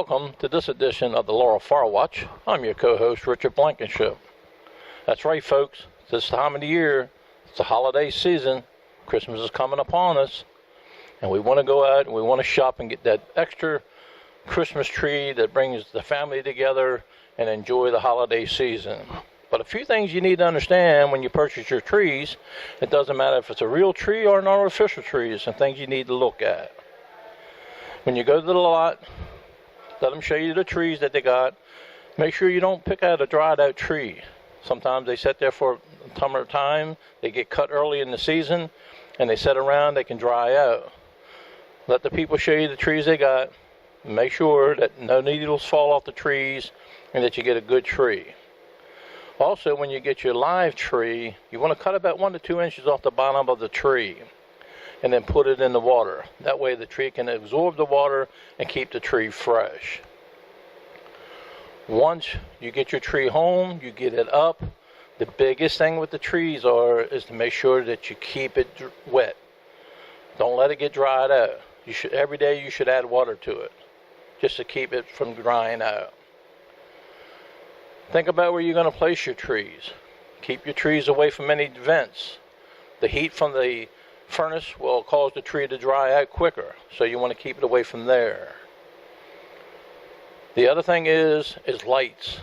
Welcome to this edition of the Laurel Firewatch. I'm your co-host, Richard Blankenship. That's right, folks. This time of the year, it's the holiday season. Christmas is coming upon us. And we want to go out and we want to shop and get that extra Christmas tree that brings the family together and enjoy the holiday season. But a few things you need to understand when you purchase your trees. It doesn't matter if it's a real tree or an artificial tree. Some things you need to look at. When you go to the lot, let them show you the trees that they got. Make sure you don't pick out a dried out tree. Sometimes they sit there for a time. They get cut early in the season and they sit around, they can dry out. Let the people show you the trees they got. Make sure that no needles fall off the trees and that you get a good tree. Also, when you get your live tree, you want to cut about 1 to 2 inches off the bottom of the tree and then put it in the water. That way the tree can absorb the water and keep the tree fresh. Once you get your tree home, you get it up. The biggest thing with the trees is to make sure that you keep it wet. Don't let it get dried out. Every day you should add water to it just to keep it from drying out. Think about where you're going to place your trees. Keep your trees away from any vents. The heat from the furnace will cause the tree to dry out quicker, so you want to keep it away from there. The other thing is lights.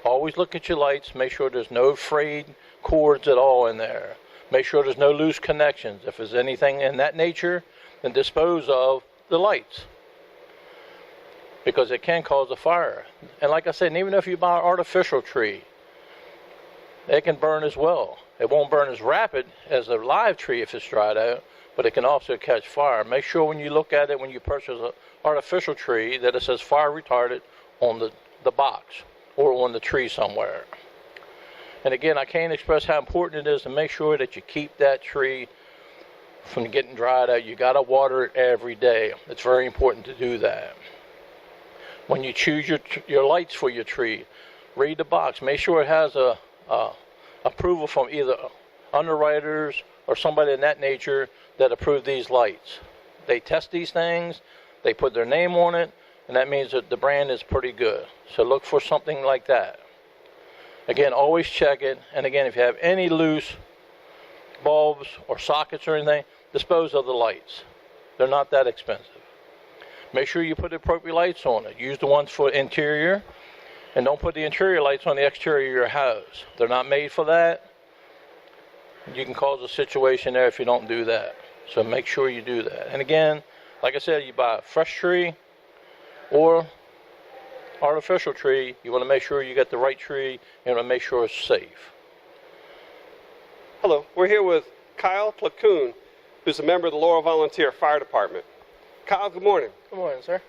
Always look at your lights. Make sure there's no frayed cords at all in there. Make sure there's no loose connections. If there's anything in that nature, then dispose of the lights, because it can cause a fire. And like I said, even if you buy an artificial tree, it can burn as well. It won't burn as rapid as a live tree if it's dried out, but it can also catch fire. Make sure when you look at it, when you purchase an artificial tree, that it says fire retardant on the box or on the tree somewhere. And again, I can't express how important it is to make sure that you keep that tree from getting dried out. You got to water it every day. It's very important to do that. When you choose your lights for your tree, read the box. Make sure it has a approval from either underwriters or somebody in that nature that approve these lights. They test these things, they put their name on it, and that means that the brand is pretty good. So look for something like that. Again, always check it. And again, if you have any loose bulbs or sockets or anything, dispose of the lights. They're not that expensive. Make sure you put the appropriate lights on it. Use the ones for interior, and don't put the interior lights on the exterior of your house. They're not made for that. You can cause a situation there if you don't do that. So make sure you do that. And again, like I said, you buy a fresh tree or artificial tree, you want to make sure you get the right tree. You want to make sure it's safe. Hello, we're here with Kyle Platoon, who's a member of the Laurel Volunteer Fire Department. Kyle, good morning. Good morning, sir.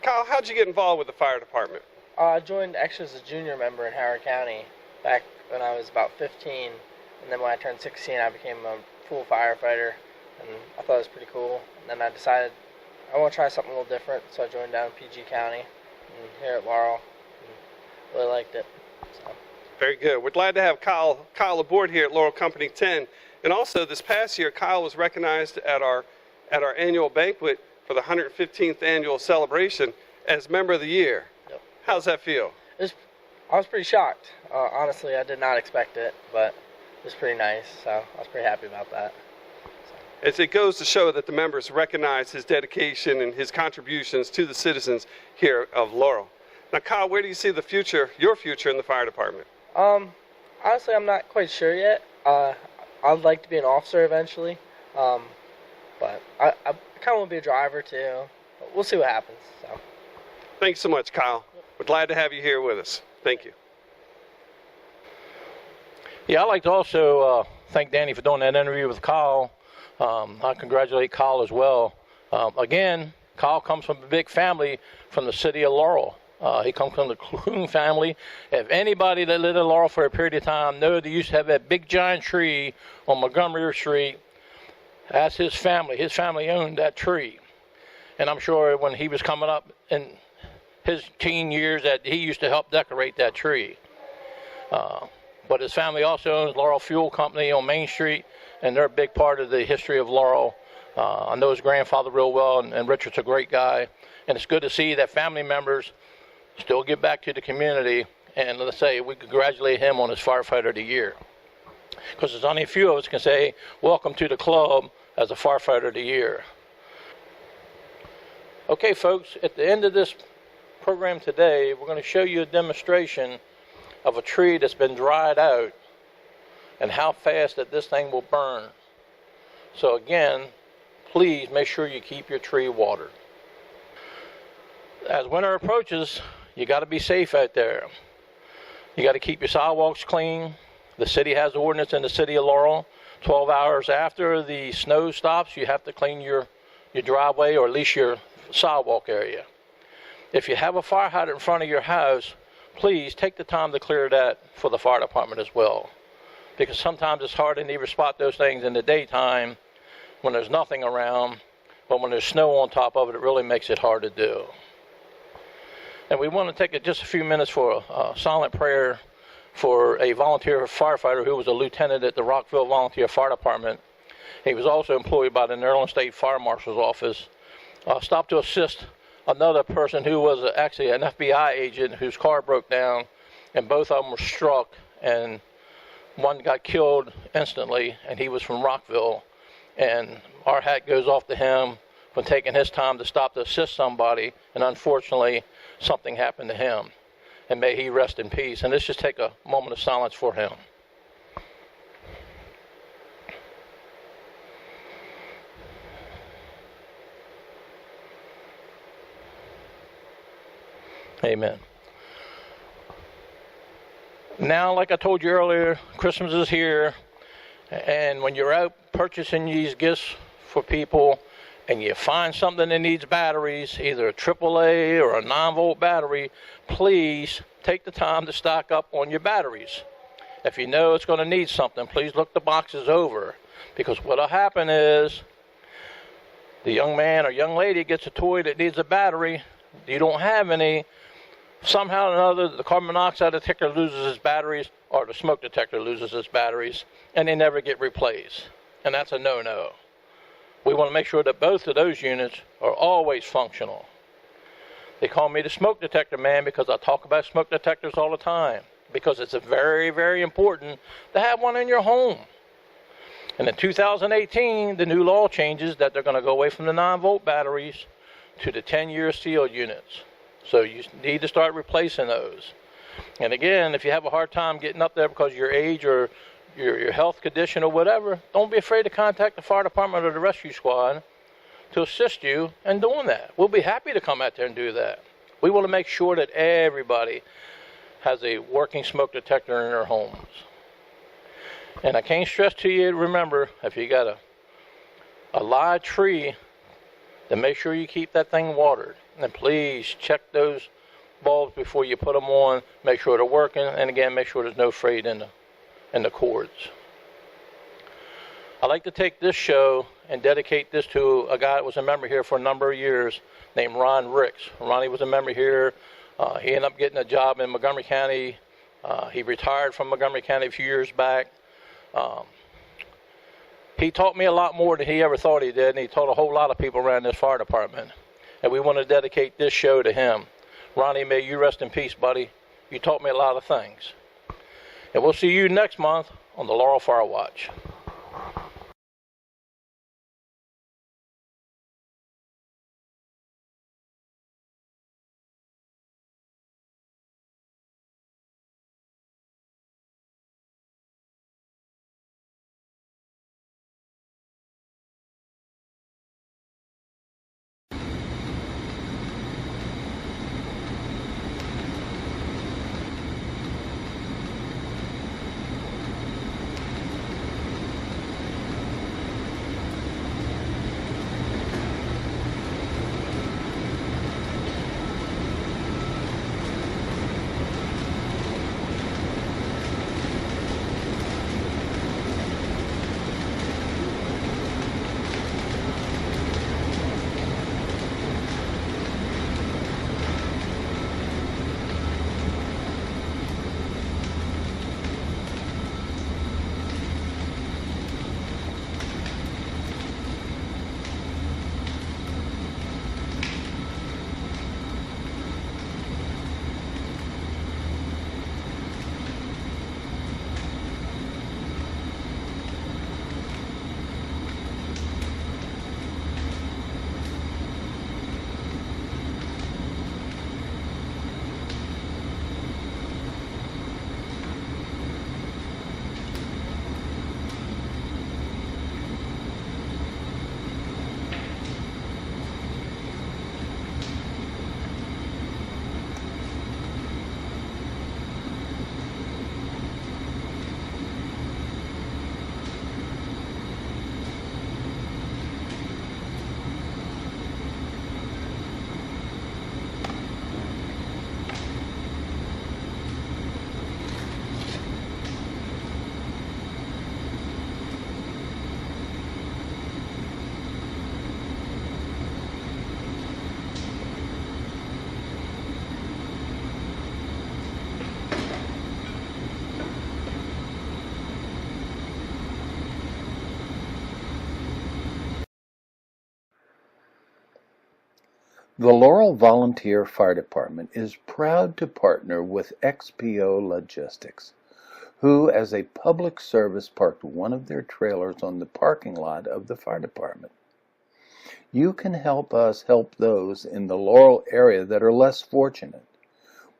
Kyle, how'd you get involved with the fire department? I joined actually as a junior member in Howard County back when I was about 15, and then when I turned 16, I became a full firefighter, and I thought it was pretty cool. And then I decided I want to try something a little different, so I joined down in PG County and here at Laurel, and really liked it. So. Very good. We're glad to have Kyle aboard here at Laurel Company 10, and also this past year, Kyle was recognized at our annual banquet for the 115th annual celebration as Member of the Year. Yep. How's that feel? I was pretty shocked. Honestly, I did not expect it, but it was pretty nice, so I was pretty happy about that. As it goes to show that the members recognize his dedication and his contributions to the citizens here of Laurel. Now, Kyle, where do you see your future in the fire department? Honestly, I'm not quite sure yet. I'd like to be an officer eventually, but I kind of want to be a driver too. But we'll see what happens. So. Thanks so much, Kyle. We're glad to have you here with us. Thank you. Yeah, I'd like to also thank Danny for doing that interview with Kyle. I congratulate Kyle as well. Again, Kyle comes from a big family from the city of Laurel. He comes from the Clune family. If anybody that lived in Laurel for a period of time know they used to have that big giant tree on Montgomery Street, that's his family. His family owned that tree. And I'm sure when he was coming up in his teen years that he used to help decorate that tree. But his family also owns Laurel Fuel Company on Main Street, and they're a big part of the history of Laurel. I know his grandfather real well, and Richard's a great guy. And it's good to see that family members still give back to the community, and let's say we congratulate him on his firefighter of the year. Because there's only a few of us can say, welcome to the club as a firefighter of the year. Okay, folks, at the end of this program today, we're going to show you a demonstration of a tree that's been dried out and how fast that this thing will burn. So again, please make sure you keep your tree watered. As winter approaches, you got to be safe out there. You got to keep your sidewalks clean. The city has an ordinance in the city of Laurel. 12 hours after the snow stops, you have to clean your driveway or at least your sidewalk area. If you have a fire hydrant in front of your house, please take the time to clear that for the fire department as well. Because sometimes it's hard to even spot those things in the daytime when there's nothing around, but when there's snow on top of it, it really makes it hard to do. And we want to take just a few minutes for a silent prayer for a volunteer firefighter who was a lieutenant at the Rockville Volunteer Fire Department. He was also employed by the Maryland State Fire Marshal's Office. Stopped to assist another person who was actually an FBI agent whose car broke down, and both of them were struck, and one got killed instantly, and he was from Rockville. And our hat goes off to him for taking his time to stop to assist somebody, and unfortunately, something happened to him. And may he rest in peace. And let's just take a moment of silence for him. Amen. Now, like I told you earlier, Christmas is here. And when you're out purchasing these gifts for people, and you find something that needs batteries, either a AAA or a 9-volt battery, please take the time to stock up on your batteries. If you know it's going to need something, please look the boxes over. Because what will happen is the young man or young lady gets a toy that needs a battery, you don't have any, somehow or another the carbon monoxide detector loses its batteries or the smoke detector loses its batteries, and they never get replaced. And that's a no-no. We want to make sure that both of those units are always functional. They call me the smoke detector man because I talk about smoke detectors all the time. Because it's very, very important to have one in your home. And in 2018, the new law changes that they're going to go away from the 9-volt batteries to the 10-year sealed units. So you need to start replacing those. And again, if you have a hard time getting up there because of your age or your health condition or whatever, don't be afraid to contact the fire department or the rescue squad to assist you in doing that. We'll be happy to come out there and do that. We want to make sure that everybody has a working smoke detector in their homes. And I can't stress to you, remember, if you got a live tree, then make sure you keep that thing watered. And please check those bulbs before you put them on. Make sure they're working. And again, make sure there's no fade in the cords. I'd like to take this show and dedicate this to a guy that was a member here for a number of years named Ron Ricks. Ronnie was a member here. He ended up getting a job in Montgomery County. He retired from Montgomery County a few years back. He taught me a lot more than he ever thought he did, and he taught a whole lot of people around this fire department. And we want to dedicate this show to him. Ronnie, may you rest in peace, buddy. You taught me a lot of things. And we'll see you next month on the Laurel Firewatch. The Laurel Volunteer Fire Department is proud to partner with XPO Logistics, who, as a public service, parked one of their trailers on the parking lot of the fire department. You can help us help those in the Laurel area that are less fortunate.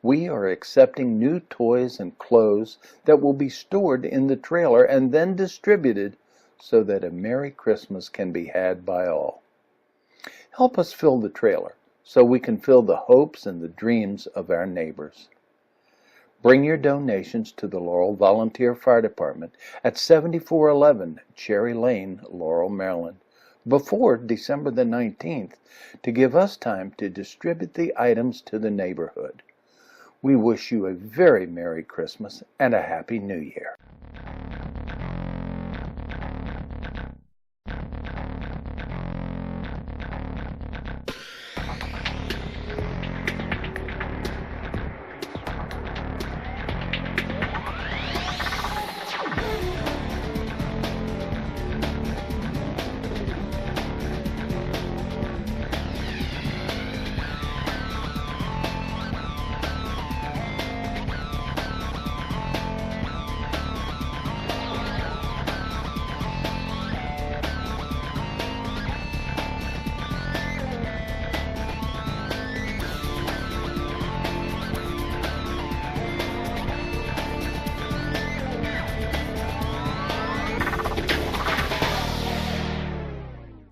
We are accepting new toys and clothes that will be stored in the trailer and then distributed so that a Merry Christmas can be had by all. Help us fill the trailer so we can fill the hopes and the dreams of our neighbors. Bring your donations to the Laurel Volunteer Fire Department at 7411 Cherry Lane, Laurel, Maryland, before December the 19th to give us time to distribute the items to the neighborhood. We wish you a very Merry Christmas and a Happy New Year.